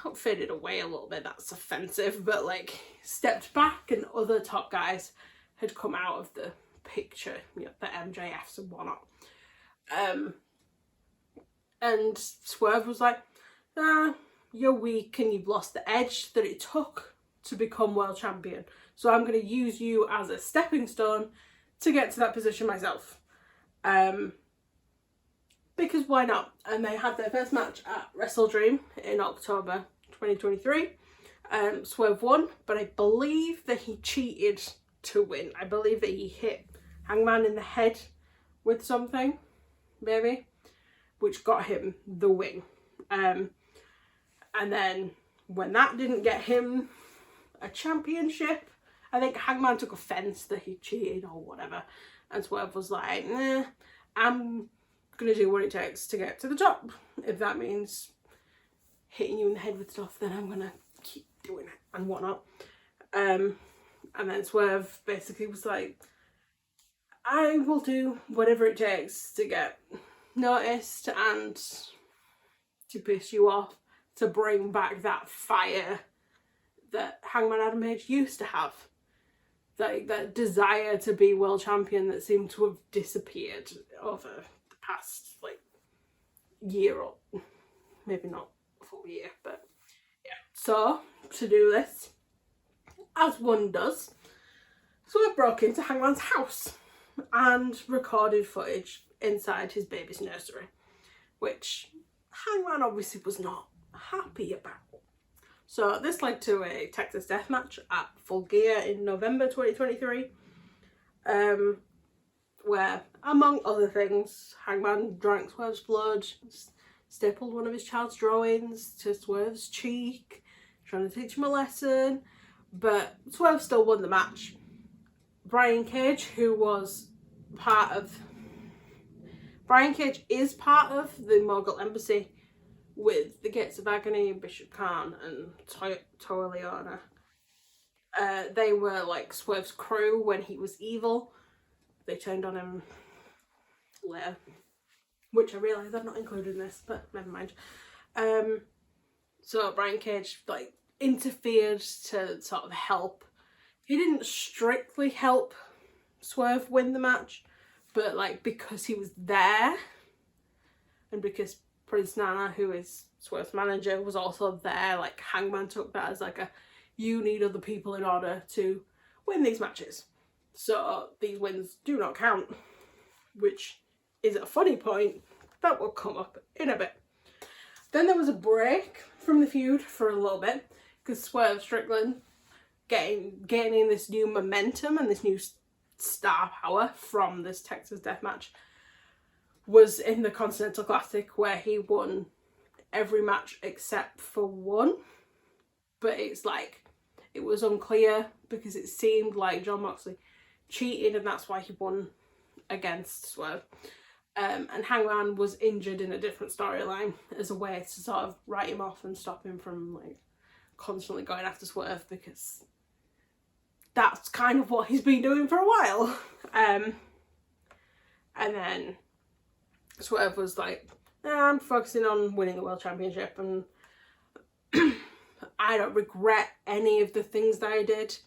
not faded away a little bit, that's offensive, but like stepped back, and other top guys had come out of the picture, you know, the MJFs and whatnot. And Swerve was like, you're weak and you've lost the edge that it took to become world champion. So I'm going to use you as a stepping stone to get to that position myself. Because why not? And they had their first match at Wrestle Dream in October 2023. Swerve won, but I believe that he cheated to win. I believe that he hit Hangman in the head with something, maybe, which got him the win. And then when that didn't get him a championship, I think Hangman took offence that he cheated or whatever. And Swerve was like, nah, I'm going to do what it takes to get to the top. If that means hitting you in the head with stuff, then I'm going to keep doing it and whatnot. And then Swerve basically was like, I will do whatever it takes to get noticed and to piss you off, to bring back that fire that Hangman Adam Page used to have. That desire to be world champion that seemed to have disappeared over the past like year, or maybe not a full year, but yeah. So to do this, as one does, Swerve broke into Hangman's house and recorded footage inside his baby's nursery, which Hangman obviously was not happy about. So this led to a Texas Death Match at Full Gear in November 2023, where, among other things, Hangman drank Swerve's blood, stapled one of his child's drawings to Swerve's cheek, trying to teach him a lesson, but Swerve still won the match. Brian Cage, who was Brian Cage is part of the Mogul Embassy with the Gates of Agony, Bishop Khan and Toa Leona. They were like Swerve's crew when he was evil. They turned on him later, which I realise I've not included in this, but never mind. So Brian Cage like interfered to sort of help. He didn't strictly help Swerve win the match, but like because he was there, and because Prince Nana, who is Swerve's manager, was also there, like Hangman took that as like you need other people in order to win these matches. So these wins do not count, which is a funny point that will come up in a bit. Then there was a break from the feud for a little bit because Swerve Strickland gaining this new momentum and this new star power from this Texas Death Match was in the Continental Classic, where he won every match except for one. But it's like, it was unclear because it seemed like Jon Moxley cheated and that's why he won against Swerve. And Hangman was injured in a different storyline as a way to sort of write him off and stop him from like constantly going after Swerve, because that's kind of what he's been doing for a while. And then Swerve was like, I'm focusing on winning the World Championship, and I don't regret any of the things that I did,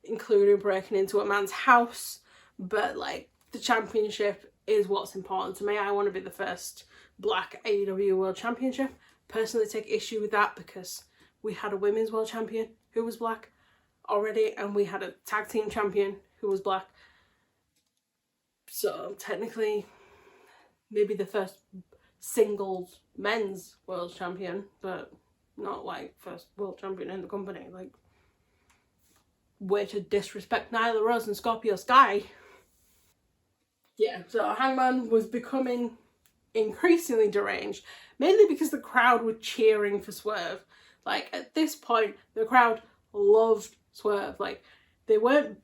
including breaking into a man's house, but like, the championship is what's important to me. I want to be the first black AEW World Championship. Personally take issue with that because we had a women's world champion who was black already, and we had a tag team champion who was black. So technically, maybe the first singles men's world champion, but not like first world champion in the company. Like, way to disrespect Nyla Rose and Scorpio Sky. Yeah, so Hangman was becoming increasingly deranged, mainly because the crowd were cheering for Swerve. Like, at this point, the crowd loved Swerve. Like, they weren't,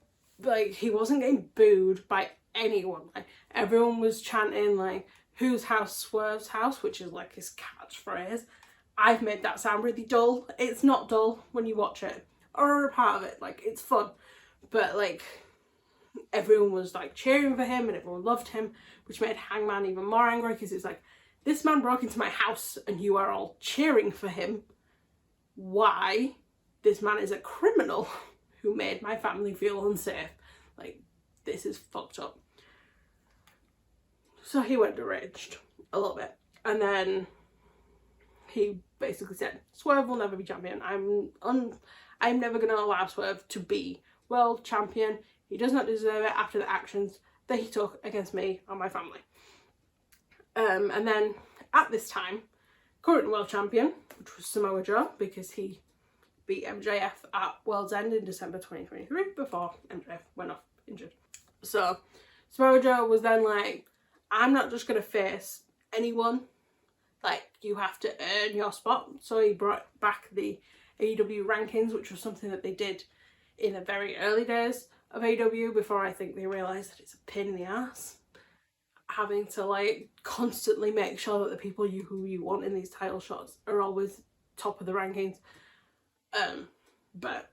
like, he wasn't getting booed by anyone. Like, everyone was chanting, like, whose house? Swerve's house, which is like his catchphrase. I've made that sound really dull. It's not dull when you watch it or a part of it. Like, it's fun, but like, everyone was like cheering for him and everyone loved him, which made Hangman even more angry because it's like, this man broke into my house and you are all cheering for him. Why? This man is a criminal who made my family feel unsafe. Like, this is fucked up. So he went deranged a little bit, and then he basically said, Swerve will never be champion. I'm never going to allow Swerve to be world champion. He does not deserve it after the actions that he took against me and my family. And then at this time, current world champion, which was Samoa Joe, because he beat MJF at World's End in December 2023 before MJF went off injured. So Samoa Joe was then like, I'm not just going to face anyone. Like, you have to earn your spot. So he brought back the AEW rankings, which was something that they did in the very early days of AEW, before I think they realised that it's a pain in the ass having to like constantly make sure that the people who you want in these title shots are always top of the rankings. But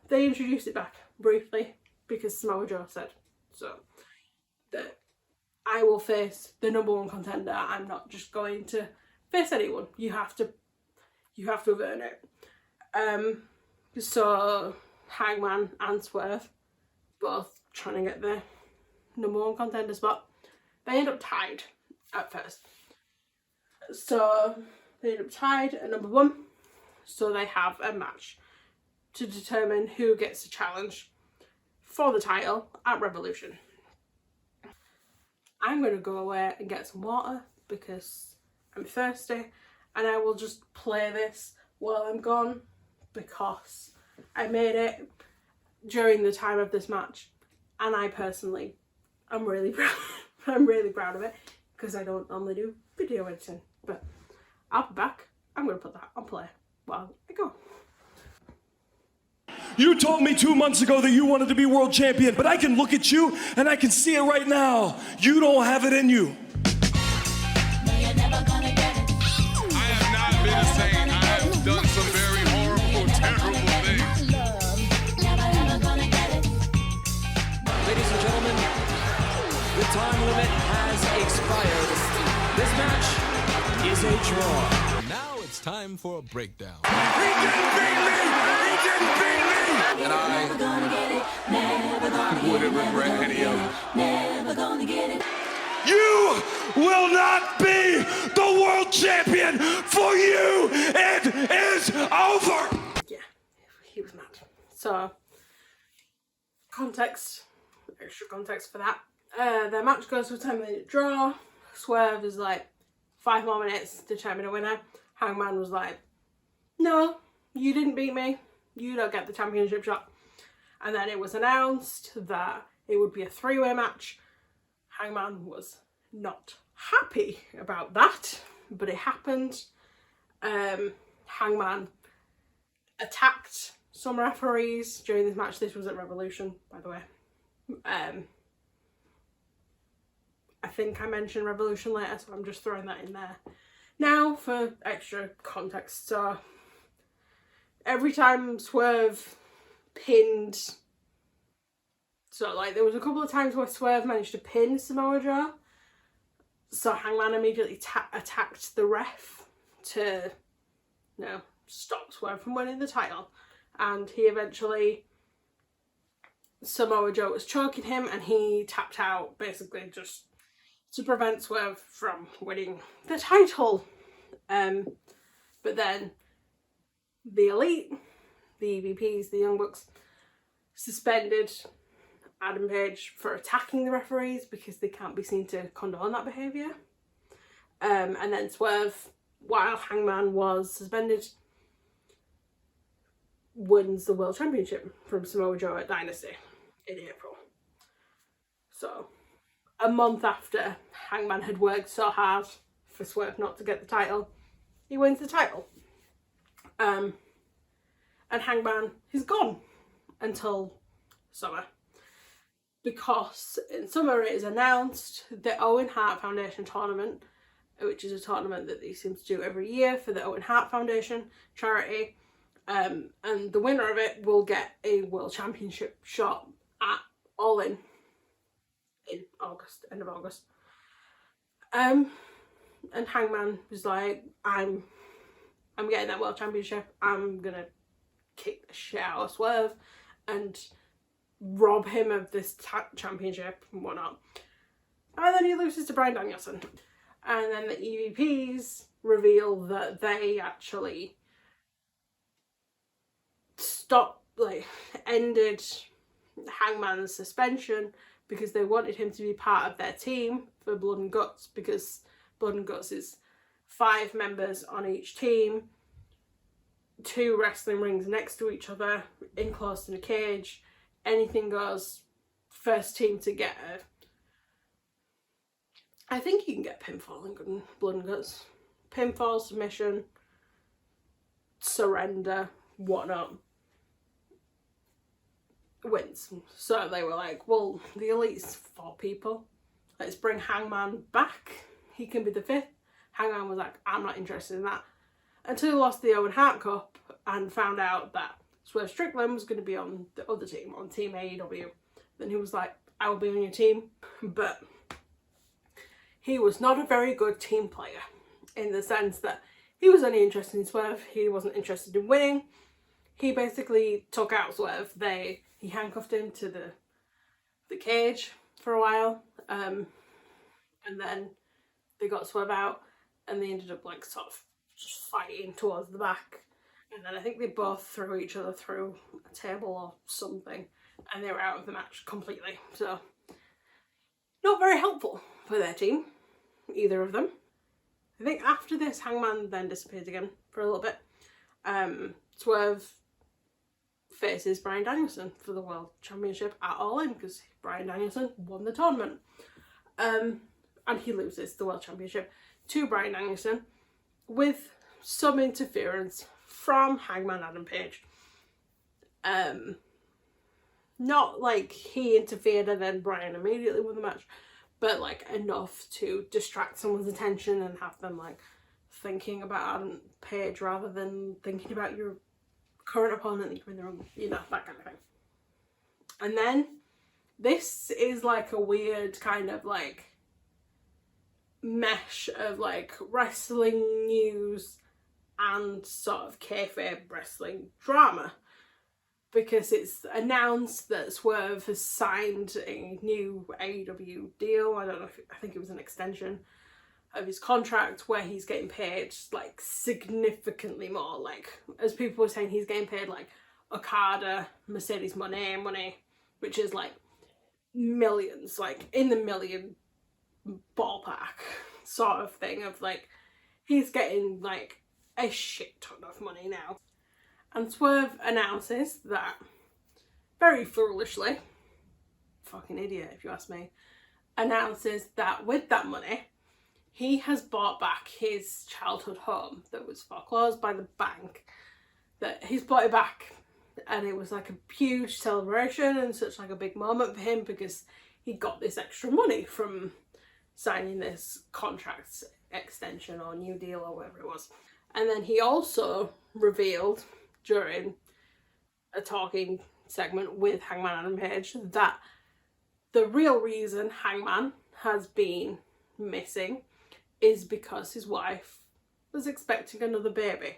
they introduced it back briefly because Samoa Joe said so, that I will face the number one contender. I'm not just going to face anyone. You have to have earned it. So Hangman and Swerve both trying to get the number one contender spot. They end up tied at first. So they end up tied at number one. So they have a match to determine who gets the challenge for the title at Revolution. I'm going to go away and get some water because I'm thirsty, and I will just play this while I'm gone because I made it during the time of this match, and I personally am really proud. I'm really proud of it because I don't normally do video editing, but I'll be back. I'm going to put that on play while I go. You told me 2 months ago that you wanted to be world champion, but I can look at you and I can see it right now. You don't have it in you. I have not been a saint. I have done some very horrible, terrible things. Ladies and gentlemen, the time limit has expired. This match is a draw. Now it's time for a breakdown. He didn't beat me! He didn't beat me! And I wouldn't regret any of it. You will not be the world champion. For you, it is over. Yeah, he was mad. So, extra context for that. Their match goes to a 10-minute draw. Swerve is like, 5 more minutes to determine a winner. Hangman was like, no, you didn't beat me. You don't get the championship shot. And then it was announced that it would be a 3-way match. Hangman was not happy about that, but it happened. Hangman attacked some referees during this match. This was at Revolution, by the way. I think I mentioned Revolution later, so I'm just throwing that in there now for extra context. So every time Swerve pinned So, like, there was a couple of times where Swerve managed to pin Samoa Joe. So Hangman immediately attacked the ref to, you know, stop Swerve from winning the title. And he eventually, Samoa Joe was choking him and he tapped out, basically just to prevent Swerve from winning the title. But then the Elite, the EVPs, the Young Bucks, suspended Adam Page for attacking the referees because they can't be seen to condone that behaviour. And then Swerve, while Hangman was suspended, wins the World Championship from Samoa Joe at Dynasty in April. So, a month after Hangman had worked so hard for Swerve not to get the title, he wins the title. And Hangman is gone until summer. Because in summer it is announced the Owen Hart Foundation tournament, which is a tournament that they seem to do every year for the Owen Hart Foundation charity, and the winner of it will get a World Championship shot at All In August, end of August. And Hangman was like, I'm getting that World Championship, I'm gonna kick the shit out of Swerve and rob him of this championship and whatnot. And then he loses to Bryan Danielson. And then the EVPs reveal that they actually ended Hangman's suspension because they wanted him to be part of their team for Blood and Guts, because Blood and Guts is 5 members on each team, 2 wrestling rings next to each other, enclosed in a cage. Anything goes. First team to get I think you can get pinfall in Blood and Guts. Pinfall, submission, surrender, whatnot, wins. So they were like, well, the Elite's 4 people. Let's bring Hangman back. He can be the 5th. Hangman was like, I'm not interested in that. Until he lost the Owen Hart Cup and found out that Swerve Strickland was going to be on the other team, on Team AEW. Then he was like, I will be on your team. But he was not a very good team player, in the sense that he was only interested in Swerve. He wasn't interested in winning. He basically took out Swerve. He handcuffed him to the cage for a while. And then they got Swerve out and they ended up like sort of just fighting towards the back. And then I think they both threw each other through a table or something, and they were out of the match completely. So, not very helpful for their team, either of them. I think after this, Hangman then disappeared again for a little bit. Swerve faces Bryan Danielson for the World Championship at All In, because Bryan Danielson won the tournament. And he loses the World Championship to Bryan Danielson with some interference from Hangman Adam Page. Not like he interfered and then Bryan immediately won the match, but like enough to distract someone's attention and have them like thinking about Adam Page rather than thinking about your current opponent that you're in the wrong, you know, that kind of thing. And then this is like a weird kind of like mesh of like wrestling news and sort of kayfabe wrestling drama, because it's announced that Swerve has signed a new AEW deal. I think it was an extension of his contract where he's getting paid like significantly more. Like, as people were saying, he's getting paid like Okada, Mercedes money, which is like millions, like in the million ballpark sort of thing, of like he's getting like a shit ton of money now. And Swerve announces that, very foolishly, fucking idiot if you ask me, announces that with that money he has bought back his childhood home that was foreclosed by the bank, that he's bought it back. And it was like a huge celebration and such like a big moment for him, because he got this extra money from signing this contract extension or new deal or whatever it was. And then he also revealed during a talking segment with Hangman Adam Page that the real reason Hangman has been missing is because his wife was expecting another baby.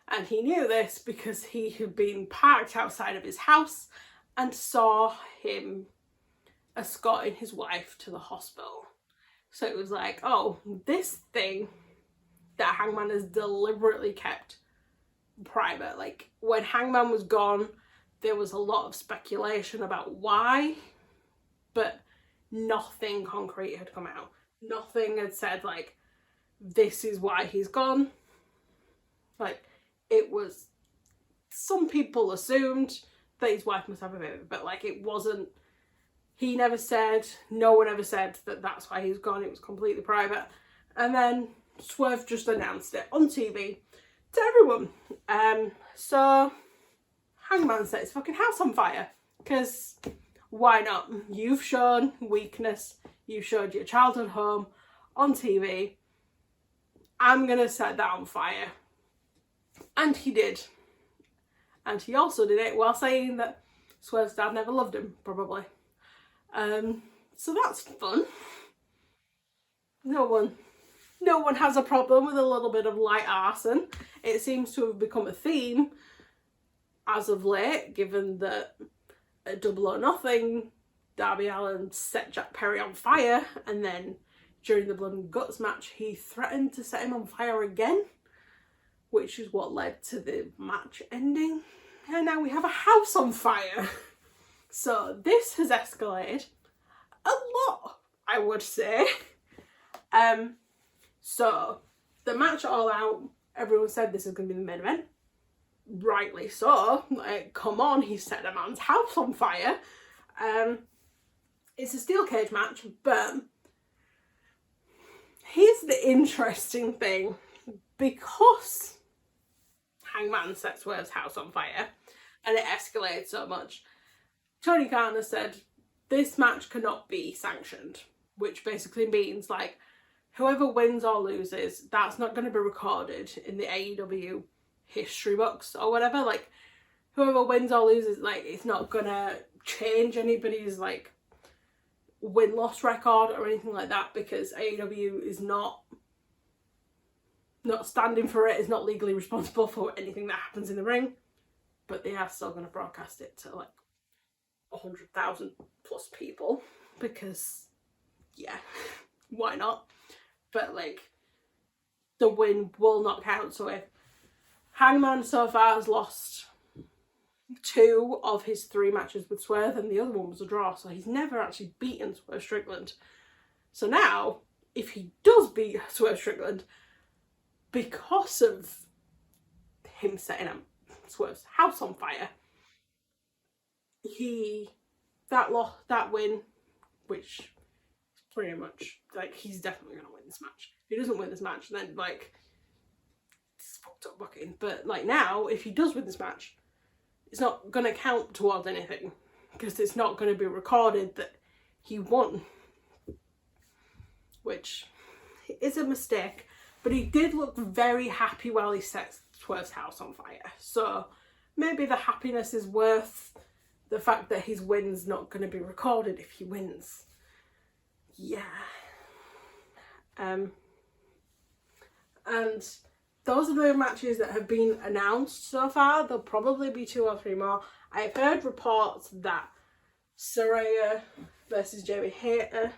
And he knew this because he had been parked outside of his house and saw him escorting his wife to the hospital. So it was like, oh, this thing that Hangman has deliberately kept private. Like, when Hangman was gone, there was a lot of speculation about why, but nothing concrete had come out. Nothing had said, like, this is why he's gone. Like, it was, some people assumed that his wife must have a baby, but, like, it wasn't, he never said, no one ever said that that's why he's gone. It was completely private. And then Swerve just announced it on TV to everyone. So Hangman set his fucking house on fire, because why not? You've shown weakness, you showed your childhood home on TV, I'm gonna set that on fire. And he did. And he also did it while saying that Swerve's dad never loved him, probably. So that's fun. No one has a problem with a little bit of light arson. It seems to have become a theme as of late, given that at Double or Nothing, Darby Allin set Jack Perry on fire, and then during the Blood and Guts match, he threatened to set him on fire again, which is what led to the match ending. And now we have a house on fire. So this has escalated a lot, I would say. So the match All Out, everyone said this is going to be the main event. Rightly so. Like, come on, he set a man's house on fire. It's a steel cage match, but here's the interesting thing. Because Hangman set Swerve's house on fire and it escalated so much, Tony Khan has said this match cannot be sanctioned, which basically means, like, whoever wins or loses, that's not going to be recorded in the AEW history books or whatever. Like, whoever wins or loses, like, it's not going to change anybody's, like, win-loss record or anything like that, because AEW is not standing for it, is not legally responsible for anything that happens in the ring, but they are still going to broadcast it to, like, 100,000 plus people, because, yeah, why not? But, like, the win will not count. So if Hangman so far has lost 2 of his 3 matches with Swerve, and the other one was a draw, so he's never actually beaten Swerve Strickland. So now, if he does beat Swerve Strickland, because of him setting up Swerve's house on fire, that win, which pretty much, like, he's definitely going to win this match. If he doesn't win this match, then, like, it's fucked up booking. But, like, now, if he does win this match, it's not going to count towards anything, because it's not going to be recorded that he won, which is a mistake. But he did look very happy while he set Swerve's house on fire. So maybe the happiness is worth the fact that his win's not going to be recorded if he wins. Yeah. And those are the matches that have been announced so far. There'll probably be 2 or 3 more. I've heard reports that Saraya versus Jamie Hayter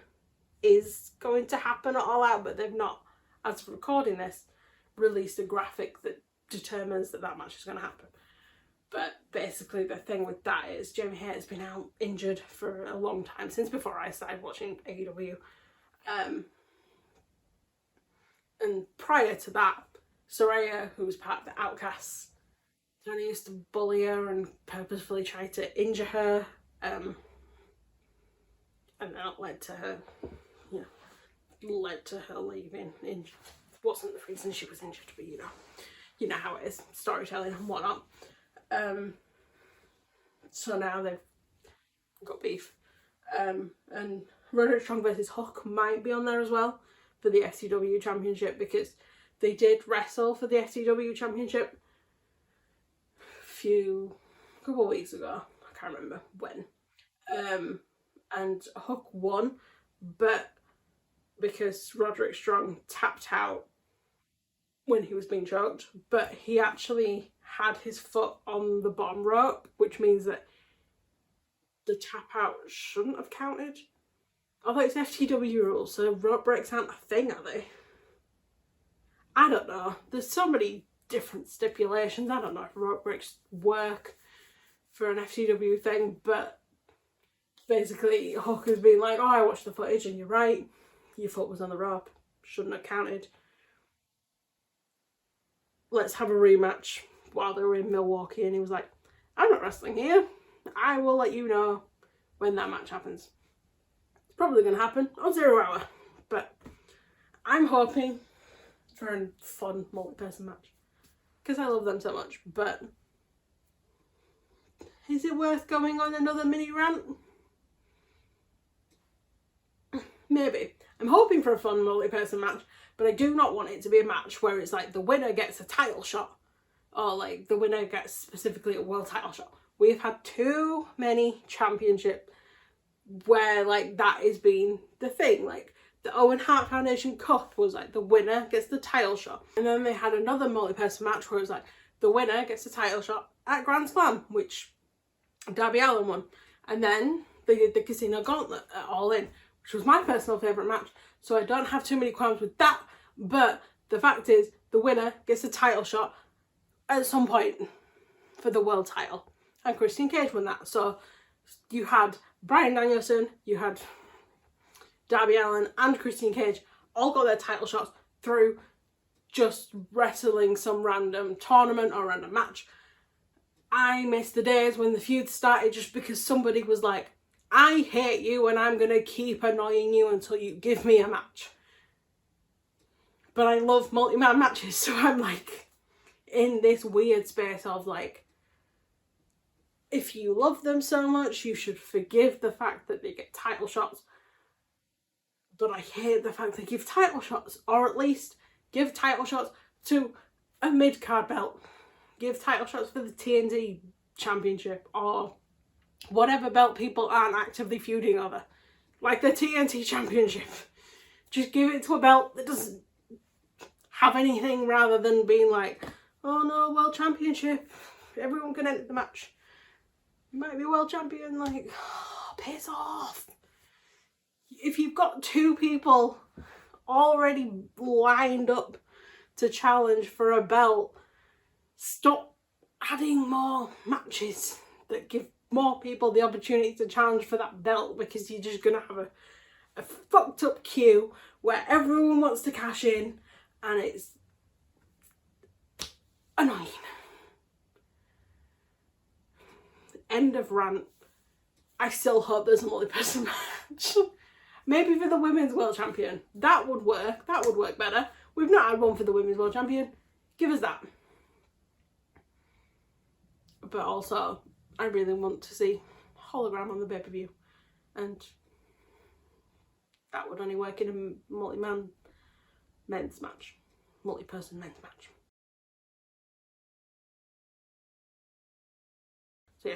is going to happen at All Out, but they've not, as of recording this, released a graphic that determines that that match is going to happen. But basically the thing with that is Jamie Hayter's been out injured for a long time, since before I started watching AEW. And prior to that, Saraya, who was part of the Outcasts, Tony used to bully her and purposefully try to injure her. And that led to her, leaving. It wasn't the reason she was injured, but you know how it is, storytelling and whatnot. So now they've got beef. And Roderick Strong versus Hook might be on there as well for the SCW Championship, because they did wrestle for the SCW Championship a couple of weeks ago. I can't remember when. and Hook won, but because Roderick Strong tapped out when he was being choked, but he actually had his foot on the bottom rope, which means that the tap out shouldn't have counted. Although it's FTW rules, so rope breaks aren't a thing, are they? I don't know. There's so many different stipulations. I don't know if rope breaks work for an FTW thing, but basically Hook has been like, oh, I watched the footage and you're right. Your foot was on the rope. Shouldn't have counted. Let's have a rematch while they were in Milwaukee. And he was like, I'm not wrestling here. I will let you know when that match happens. It's probably going to happen on 0 Hour. But I'm hoping for a fun multi-person match. Because I love them so much. But is it worth going on another mini rant? Maybe. I'm hoping for a fun multi-person match, but I do not want it to be a match where it's like the winner gets a title shot, or like the winner gets specifically a world title shot. We've had too many championship where like that has been the thing. Like the Owen Hart Foundation Cup was like the winner gets the title shot, and then they had another multi-person match where it was like the winner gets a title shot at Grand Slam, which Darby Allin won, and then they did the Casino Gauntlet at All In, which was my personal favourite match, so I don't have too many qualms with that, but the fact is, the winner gets a title shot at some point for the world title, and Christian Cage won that. So you had Bryan Danielson, you had Darby Allin and Christian Cage all got their title shots through just wrestling some random tournament or random match. I miss the days when the feud started just because somebody was like, I hate you and I'm going to keep annoying you until you give me a match. But I love multi-man matches, so I'm like in this weird space of like, if you love them so much, you should forgive the fact that they get title shots. But I hate the fact they give title shots, or at least give title shots to a mid-card belt. Give title shots for the TNT Championship, or whatever belt people aren't actively feuding over. Like the TNT Championship. Just give it to a belt that doesn't have anything, rather than being like, oh no, World Championship, everyone can enter the match. You might be World Champion, like, oh, piss off. If you've got two people already lined up to challenge for a belt, stop adding more matches that give more people the opportunity to challenge for that belt, because you're just gonna have a fucked up queue where everyone wants to cash in and it's annoying. End of rant. I still hope there's a multi-person match. Maybe for the Women's World Champion. That would work. That would work better. We've not had one for the Women's World Champion. Give us that. But also, I really want to see hologram on the pay-per-view, and that would only work in a multi-man men's match, multi-person men's match. So yeah,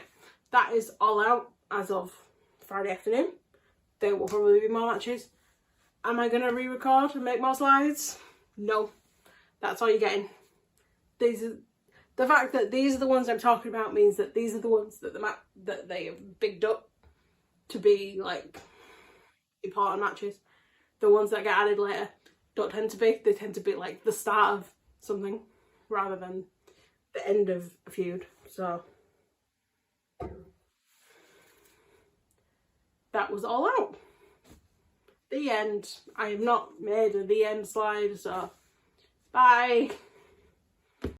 that is All Out as of Friday afternoon. There will probably be more matches. Am I going to re-record and make more slides? No. That's all you're getting. The fact that these are the ones I'm talking about means that these are the ones that that they have bigged up to be like important matches. The ones that get added later don't tend to be. They tend to be like the start of something rather than the end of a feud. So that was All Out. The end. I have not made a the end slide, so bye.